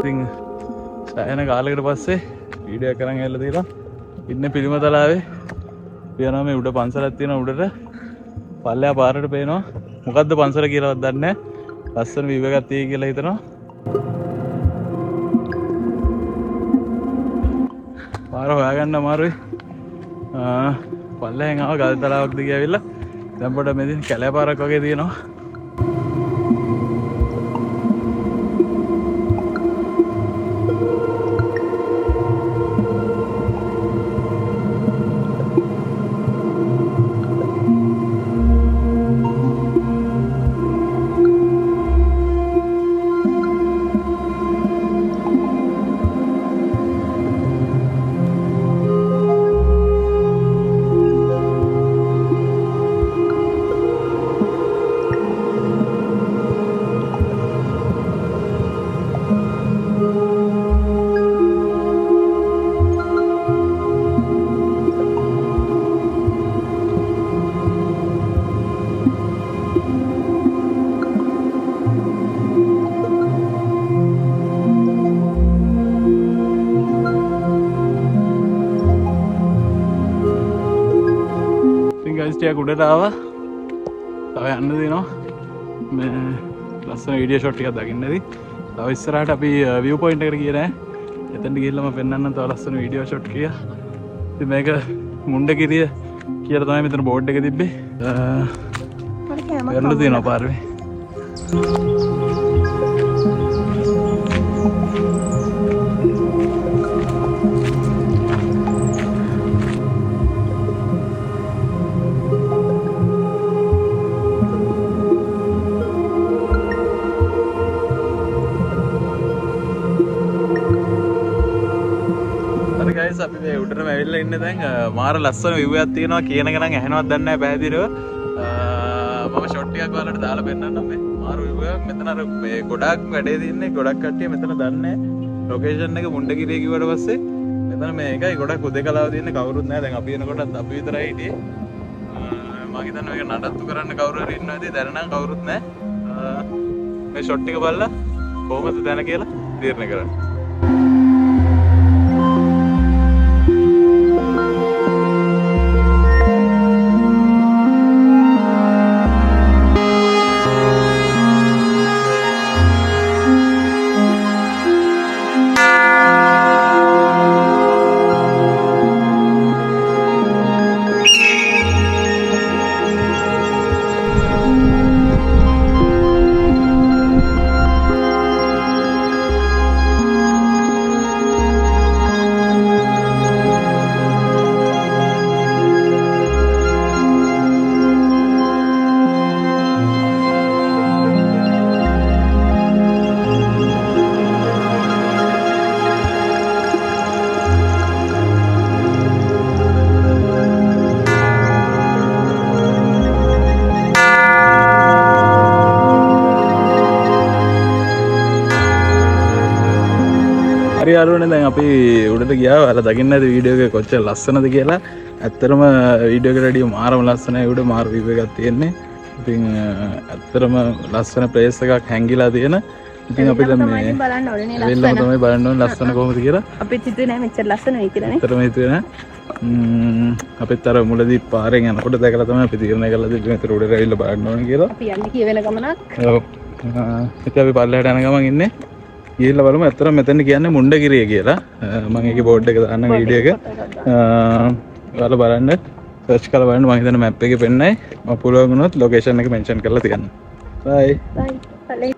ඉතින් සෑහෙන කාලයකට පස්සේ වීඩියෝ එකක් කරන් ඇවිල්ලා තියෙනවා. ඉන්නේ පිළිමතලාවේ. පියනවා මේ උඩ පන්සලක් තියෙනවා උඩට. පල්ලෙහා පාරට පේනවා. මොකද්ද පන්සල කියලාවත් දන්නේ නැහැ. ලස්සන view එකක් තියෙයි කියලා හිතනවා. පාර හොයාගන්න අමාරුයි. පල්ලෙහෙන් ආව ගල් තලාවක් දිගේ ඇවිල්ලා දැන් පොඩ මෙදින් කැලෑ පාරක් වගේ තියෙනවා. ටිකක් උඩට ආවා. තව යන්න දෙනවා. මේ ලස්සන වීඩියෝ ෂොට් ටිකක් දකින්න ඇති. තව ඉස්සරහට අපි view point එකට ගියේ නෑ. එතනට ගිහිල්ලා මම පෙන්නන්නම් තව ලස්සන වීඩියෝ ෂොට් ටික. ඉතින් මේක මුණ්ඩගිරිය කියලා තමයි මෙතන බෝඩ් එක තිබ්බේ. වැරළු තියෙනවා පාරේ. guys අපි මේ උඩටම ඇවිල්ලා ඉන්නේ දැන් මාර ලස්සන view එකක් තියෙනවා කියන එක නම් ඇහෙනවද දන්නේ නැහැ පැහැදිලිව මම ෂොට් එකක් ඔයාලට දාලා පෙන්නන්නම් මේ මාර view එකක් මෙතන අර මේ ගොඩක් වැඩේ තියෙන්නේ ගොඩක් කට්ටිය මෙතන දන්නේ ලොකේෂන් එක මුණ්ඩගිරිය කිව්වට පස්සේ මෙතන මේකයි ගොඩක් උදේකලාව තියෙන්නේ කවුරුත් නැහැ දැන් අපි එනකොටත් අපි විතරයි හිටියේ මම හිතන්නේ මේක නඩත්තු කරන්න කවුරු හරි ඉන්නවද දැන නම් කවුරුත් නැහැ මේ ෂොට් එක බලලා කොහොමද දැන කියලා තීරණය කරන්න යාළුවනේ දැන් අපි උඩට ගියා. ඔයාලා දකින්න ඇති වීඩියෝ එක කොච්චර ලස්සනද කියලා. ඇත්තටම වීඩියෝ එකට වැඩිය මාරම ලස්සනයි උඩ මාර view එකක් තියෙන්නේ. ඉතින් ඇත්තටම ලස්සන ප්ලේස් එකක් හැංගිලා තියෙන. ඉතින් අපි දැන් මේ බලන්න ඕනේ නේ ලස්සන. තමයි බලන්න ඕනේ ලස්සන කොහොමද කියලා. අපිත් හිතුවේ නෑ මෙච්චර ලස්සන වෙයි කියලා නේ. ඇත්තටම හිතුවේ නෑ. අපිත් අර මුලදී පාරෙන් යනකොට දැකලා තමයි අපි තීරණය කළා දෙන්න මෙතන උඩට ඇවිල්ලා බලන්න ඕනේ කියලා. අපි යන්නේ කියවෙන ගමනක්. ඔව්. ඉතින් අපි පල්ලෙහාට යන ගමන් ඉන්නේ. ගිහිල්ලා බලමු ඇත්තටම මෙතන කියන්නේ මුණ්ඩගිරිය කියලා. මම ඒකේ බෝඩ් එක දාන්න වීඩියෝ එක. ඔයාලා බලන්න සර්ච් කරලා බලන්න මම හිතන්නේ මැප් එකේ පෙන්නයි. මම පුළුවන් වුණොත් ලොකේෂන් එක මෙන්ෂන් කරලා තියන්න. බයි. බයි.